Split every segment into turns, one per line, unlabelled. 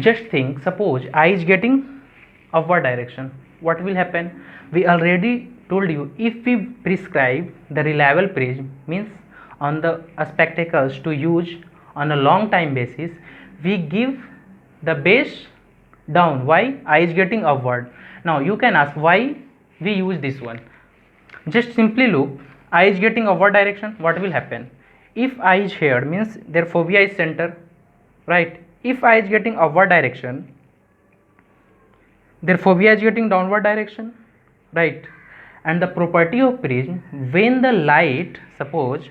just think, suppose eye is getting upward direction, what will happen? We already told you, if we prescribe the reliable prism, means on the spectacles to use on a long time basis, we give the base down. Why? Eye is getting upward. Now you can ask why we use this one. Just simply look, eye is getting upward direction, what will happen? If eye is here, means their fovea is center, right? If eye is getting upward direction, their fovea is getting downward direction, right? And the property of prism, when the light, suppose,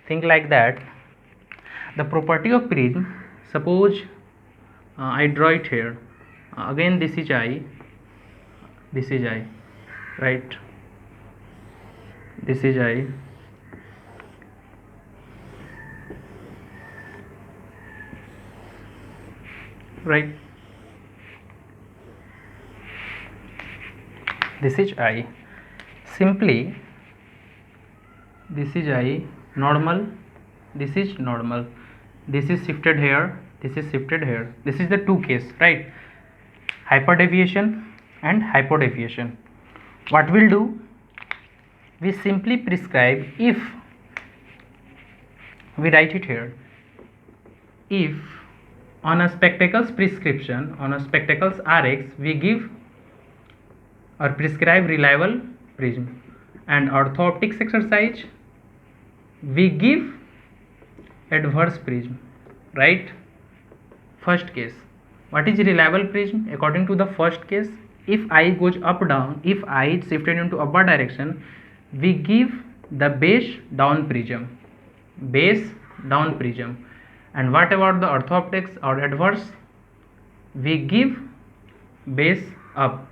think like that, the property of prism, suppose I draw it here, again this is eye, this is eye, right? This is eye, right? This is eye. Simply, this is eye, normal, this is normal, this is shifted here, this is shifted here. This is the two case, right? Hyperdeviation and hypodeviation. What we'll do? We simply prescribe, if we write it here, if on a spectacles prescription, on a spectacles Rx, we give or prescribe reliable prism, and ortho-optics exercise we give adverse prism, right? First case, what is reliable prism? According to the first case, if eye goes up down, if eye is shifted into upward direction, we give the base down prism, base down prism. And what about the ortho-optics or adverse? We give base up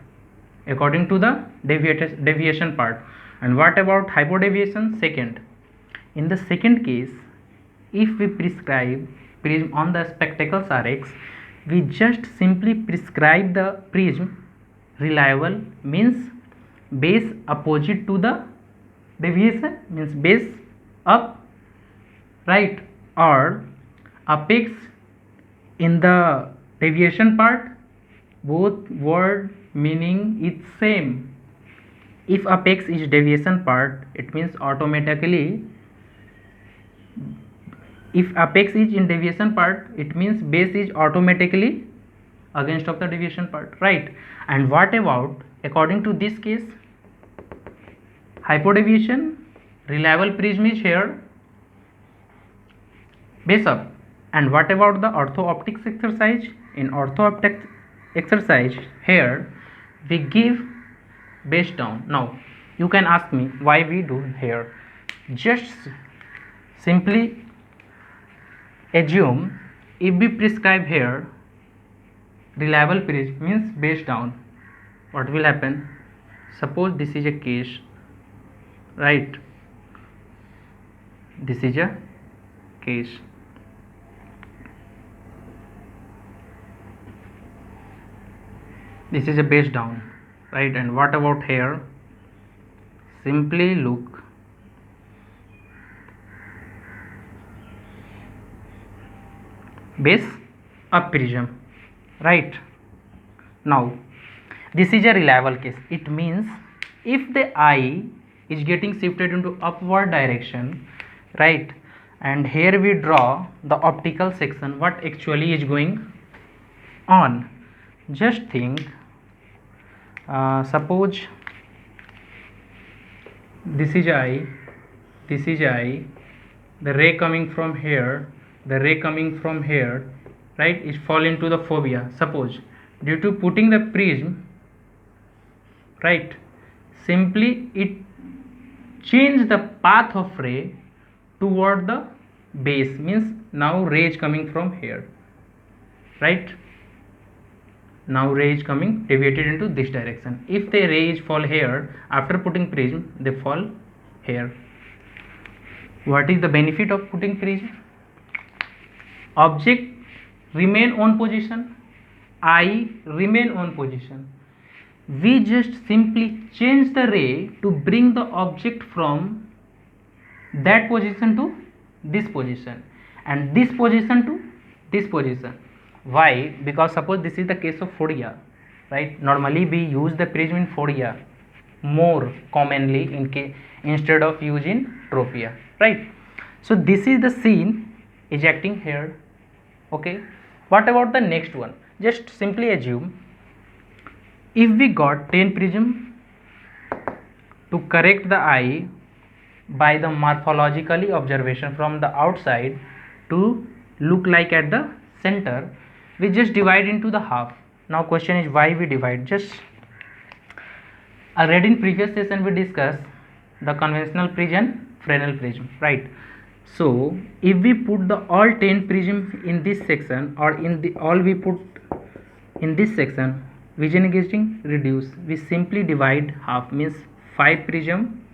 according to the deviation part. And what about hypodeviation? Second, in the second case, if we prescribe prism on the spectacles Rx, we just simply prescribe the prism reliable, means base opposite to the deviation, means base up, right? Or apex in the deviation part, both word meaning is same. If apex is deviation part, it means automatically, if apex is in deviation part, it means base is automatically against of the deviation part, right? And what about according to this case, hypodeviation, reliable prism is here, base up. And what about the ortho-optics exercise? In ortho-optics exercise, here we give base down. Now you can ask me why we do here. Just simply assume, if we prescribe here reliable prism, means base down, what will happen? Suppose this is a case, right? This is a case. This is a base down, right? And what about here? Simply look, base up prism, right? Now this is a reliable case. It means if the eye is getting shifted into upward direction, right? And here we draw the optical section, what actually is going on. Just think, suppose this is eye, this is eye, the ray coming from here, the ray coming from here, right, is fall into the fovea. Suppose due to putting the prism, right, simply it change the path of ray toward the base, means now ray is coming from here, right? Now ray is coming deviated into this direction. If the rays fall here, after putting prism, they fall here. What is the benefit of putting prism? Object remain on position, eye remain on position. We just simply change the ray to bring the object from that position to this position, and this position to this position. Why? Because suppose this is the case of Fodia, right? Normally we use the prism in Fodia more commonly instead of using Tropia, right? So this is the scene ejecting here. Okay, what about the next one? Just simply assume if we got 10 prism to correct the eye by the morphologically observation from the outside to look like at the center, we just divide into the half. Now question is why we divide. Just already in previous session we discussed the conventional prism, Fresnel prism, right? So if we put the all 10 prism in this section, or in the all we put in this section, vision getting reduced, we simply divide half, means 5 prism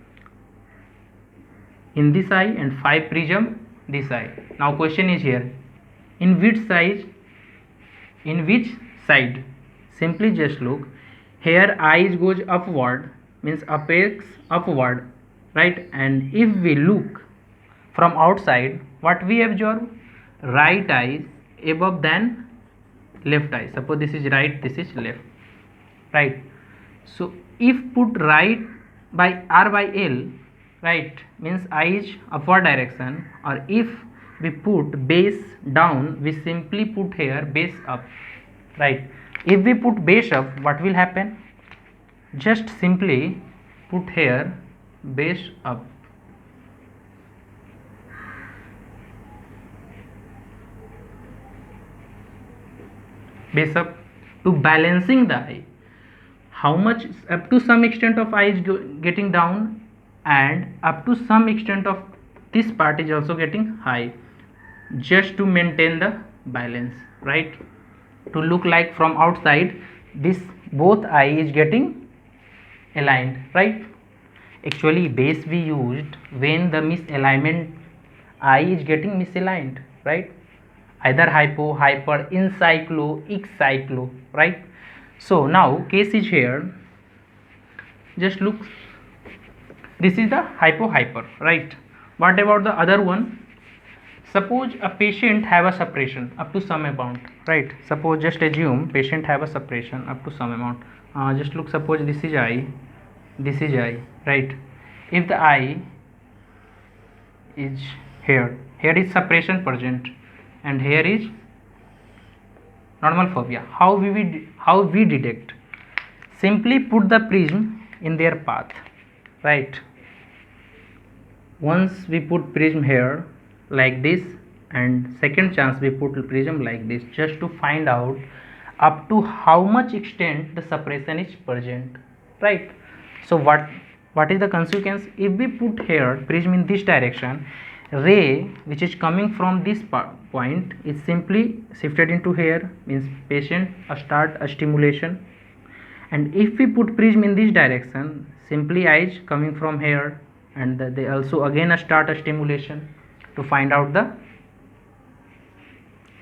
in this eye and 5 prism this eye. Now question is here, in which side? Simply just look here, eyes goes upward, means apex upward, right? And if we look from outside, what we observe? Right eye above than left eye. Suppose this is right, this is left, right? So if put right by R by L, right, means eye is upward direction, or if we put base down, we simply put here base up, right? If we put base up, what will happen? Just simply put here base up. Base up to balancing the eye. How much? Up to some extent of eye is getting down, and up to some extent of this part is also getting high, just to maintain the balance, right? To look like from outside this both eye is getting aligned, right? Actually base we used when the misalignment eye is getting misaligned, right? Either hypo, hyper, encyclo, excyclo, right? So now case is here, just look, this is the hypo-hyper, right? What about the other one? Suppose a patient have a suppression up to some amount, right? Suppose just assume patient have a suppression up to some amount. Just look, suppose this is eye, right? If the eye is here is suppression present, and here is normal fovea. How we detect? Simply put the prism in their path, right? Once we put prism here like this, and second chance we put prism like this, just to find out up to how much extent the suppression is present, right? So what is the consequence? If we put here prism in this direction, ray which is coming from this point is simply shifted into here, means patient start a stimulation. And if we put prism in this direction, simply eyes coming from here, and they also again start a stimulation to find out the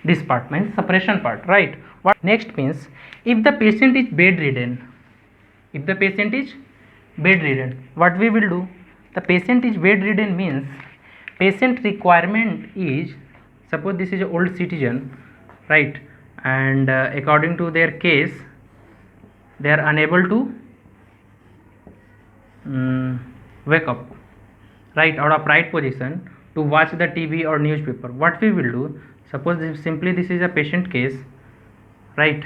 this part, means suppression part, right? What next means, if the patient is bedridden, what we will do? The patient is bedridden means patient requirement is, suppose this is an old citizen, right? And according to their case, they are unable to wake up, right, out of right position to watch the TV or newspaper. What we will do? Suppose this is a patient case, right?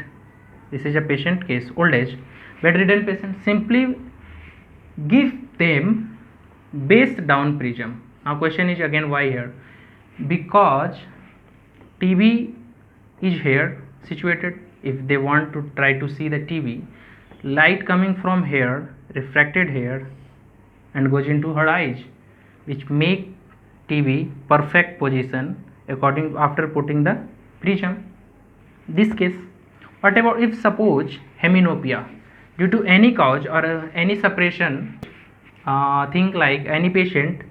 This is a patient case, old age, bedridden patient. Simply give them base down prism. Now question is again why here? Because TV is here situated. If they want to try to see the TV, light coming from here refracted here and goes into her eyes, which make TV perfect position according after putting the prism. This case. What about if suppose heminopia due to any cause or any suppression, think like any patient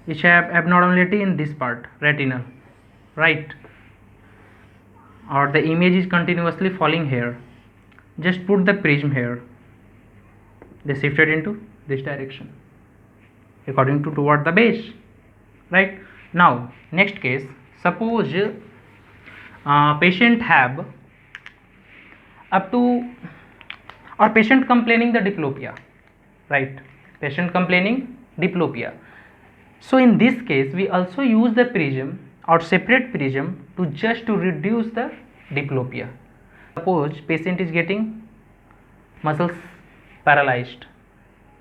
which have abnormality in this part, retinal, right? Or the image is continuously falling here, just put the prism here, they shifted into this direction according to toward the base, right? Now next case, suppose patient have up to, or patient complaining the diplopia, right? Patient complaining diplopia. So in this case we also use the prism or separate prism to just to reduce the diplopia. Suppose patient is getting muscles paralyzed,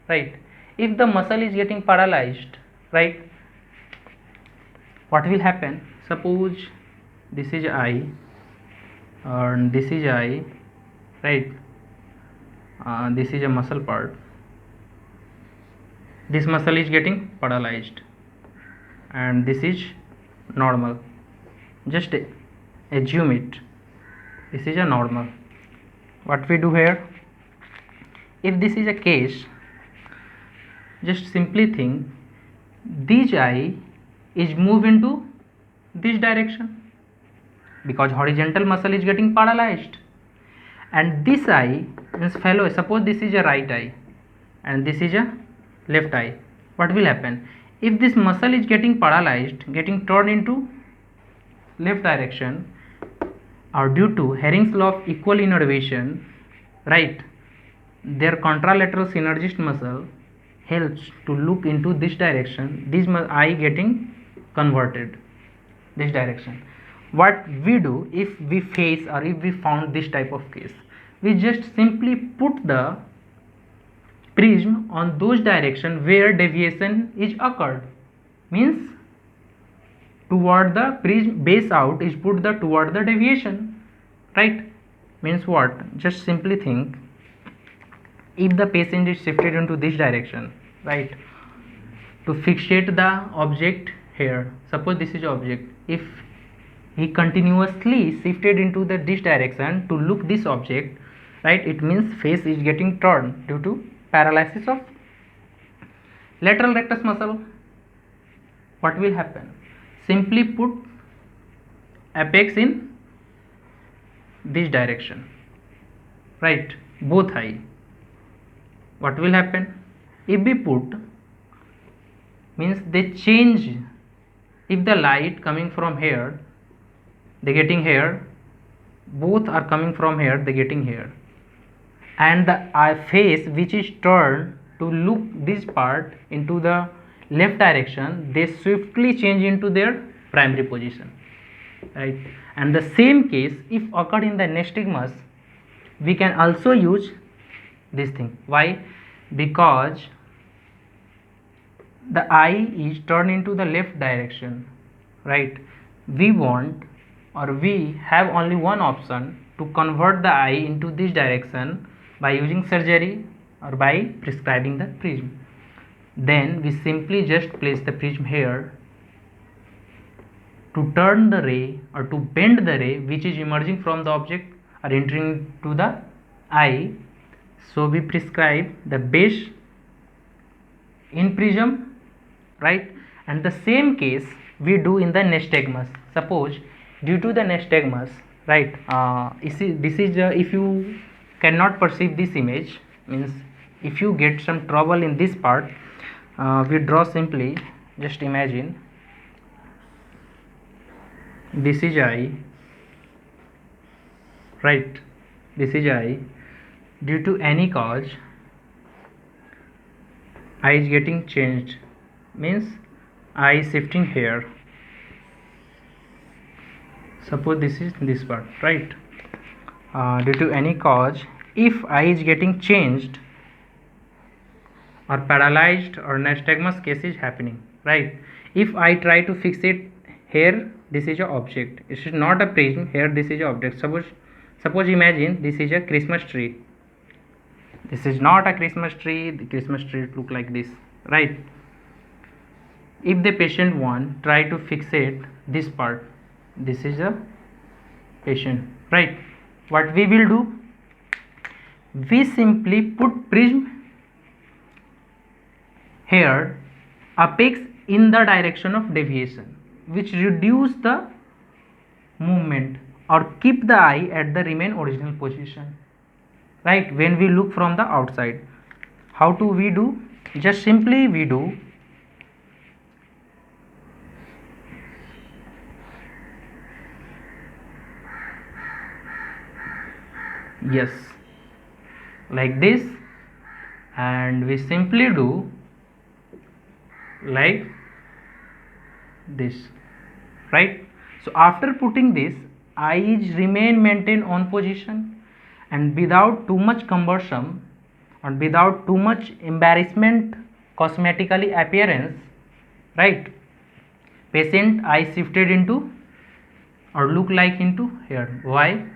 right? If the muscle is getting paralyzed, right, what will happen? Suppose this is eye and this is eye, right? This is a muscle part. This muscle is getting paralyzed and this is normal. Just assume it, this is a normal. What we do here, if this is a case, just simply think this eye is moved into this direction because horizontal muscle is getting paralyzed, and this eye means fellow, suppose this is a right eye and this is a left eye. What will happen? If this muscle is getting paralyzed, getting turned into left direction, or due to Hering's law of equal innervation, right, their contralateral synergist muscle helps to look into this direction, this eye getting converted this direction. What we do if we face or if we found this type of case, we just simply put the prism on those direction where deviation is occurred, means toward the prism base out is put the toward the deviation, right? Means what? Just simply think, if the patient is shifted into this direction, right, to fixate the object here, suppose this is object, if he continuously shifted into this direction to look this object, right, it means face is getting turned due to paralysis of lateral rectus muscle. What will happen? Simply put apex in this direction, right, both eye. What will happen? If we put, means they change, if the light coming from here, they getting here, both are coming from here, they getting here, and the eye face which is turned to look this part into the left direction, they swiftly change into their primary position, right? And the same case if occurred in the nystagmus, we can also use this thing. Why? Because the eye is turned into the left direction, right? We want, or we have only one option to convert the eye into this direction by using surgery or by prescribing the prism. Then we simply just place the prism here to turn the ray or to bend the ray which is emerging from the object or entering to the eye. So we prescribe the base in prism, right? And the same case we do in the nystagmus. Suppose due to the nystagmus, right, this is if you cannot perceive this image, means if you get some trouble in this part, we draw simply, just imagine this is eye, right, this is eye. Due to any cause eye is getting changed, means eye is shifting here. Suppose this is this part, right? Due to any cause, if eye is getting changed or paralyzed or nystagmus case is happening, right? If I try to fix it here, this is a object, it is not a prism, here this is a object. Suppose imagine this is a Christmas tree, this is not a Christmas tree, the Christmas tree look like this, right? If the patient one try to fixate this part, this is a patient, right? What we will do, we simply put prism here apex in the direction of deviation, which reduce the movement or keep the eye at the remain original position, right, when we look from the outside. How do we do? Just simply we do yes, like this, and we simply do like this, right? So after putting this, eyes remain maintained on position, and without too much cumbersome and without too much embarrassment cosmetically appearance, right? Patient eye shifted into or look like into here. Why?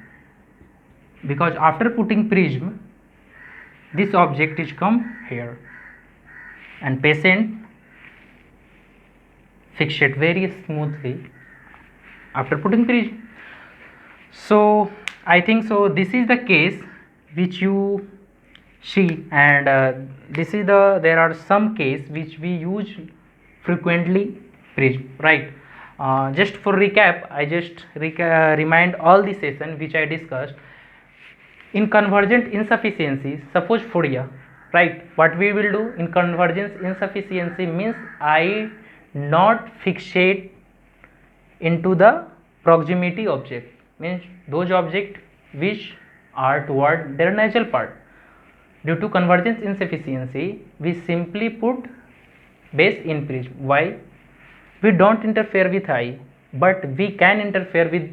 Because after putting prism, this object is come here, and patient fixate very smoothly after putting prism. So I think so this is the case which you see, and this is the there are some case which we use frequently prism, right? Just for recap, I just remind all the session which I discussed. In convergent insufficiency, suppose Fourier, right? What we will do in convergence insufficiency means I not fixate into the proximity object, means those objects which are toward their nasal part. Due to convergence insufficiency, we simply put base in prism. Why? We don't interfere with eye, but we can interfere with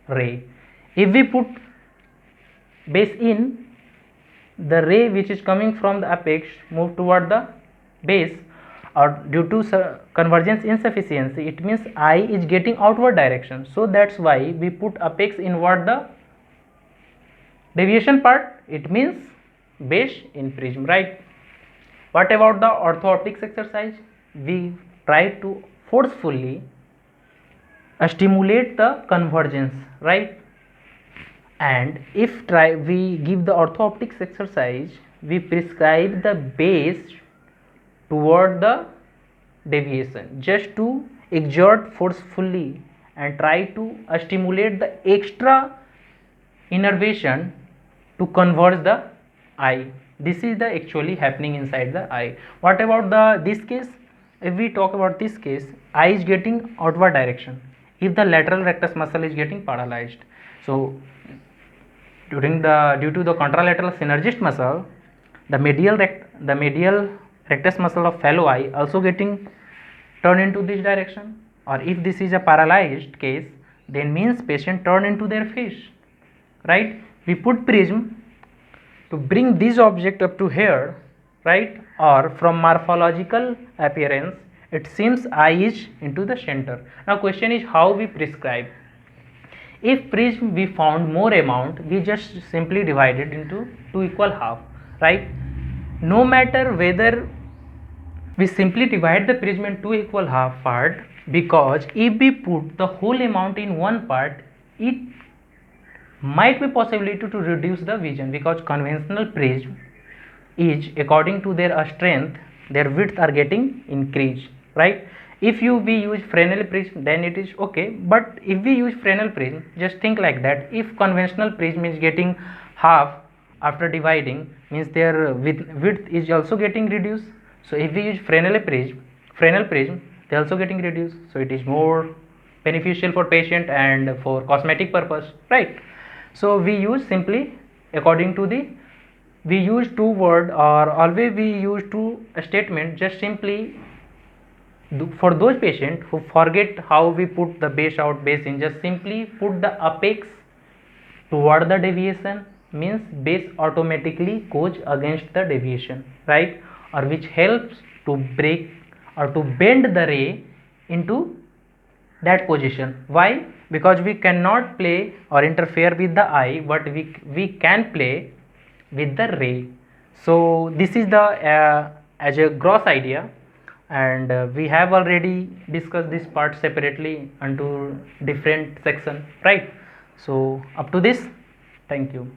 ray. If we put base in, the ray which is coming from the apex move toward the base, or due to convergence insufficiency, it means eye is getting outward direction. So that's why we put apex inward the deviation part. It means base in prism, right? What about the ortho-optics exercise? We try to forcefully stimulate the convergence, right? And if we give the ortho-optics exercise, we prescribe the base toward the deviation just to exert forcefully and try to stimulate the extra innervation to converge the eye. This is the actually happening inside the eye. What about this case? If we talk about this case, eye is getting outward direction if the lateral rectus muscle is getting paralyzed. So due to the contralateral synergist muscle, the medial rectus muscle of fellow eye also getting turned into this direction. Or if this is a paralyzed case, then means patient turn into their face, right? We put prism to bring this object up to here, right? Or from morphological appearance, it seems eye is into the center. Now question is how we prescribe. If prism we found more amount, we just simply divide it into 2 equal half, right? No matter whether we simply divide the prism in 2 equal half part, because if we put the whole amount in one part, it might be possibility to reduce the vision, because conventional prism is according to their strength, their width are getting increased, right? If we use Fresnel prism, then it is okay, but if we use Fresnel prism, just think like that. If conventional prism is getting half after dividing, means their width is also getting reduced. So if we use Fresnel prism, they also getting reduced. So it is more beneficial for patient and for cosmetic purpose, right? So we use simply according to the, we use 2 word, or always we use 2 statement, just simply for those patients who forget how we put the base out, base in, just simply put the apex toward the deviation, means base automatically goes against the deviation, right? Or which helps to break or to bend the ray into that position. Why? Because we cannot play or interfere with the eye, but we can play with the ray. So this is the as a gross idea, and we have already discussed this part separately into different section, right? So up to this, thank you.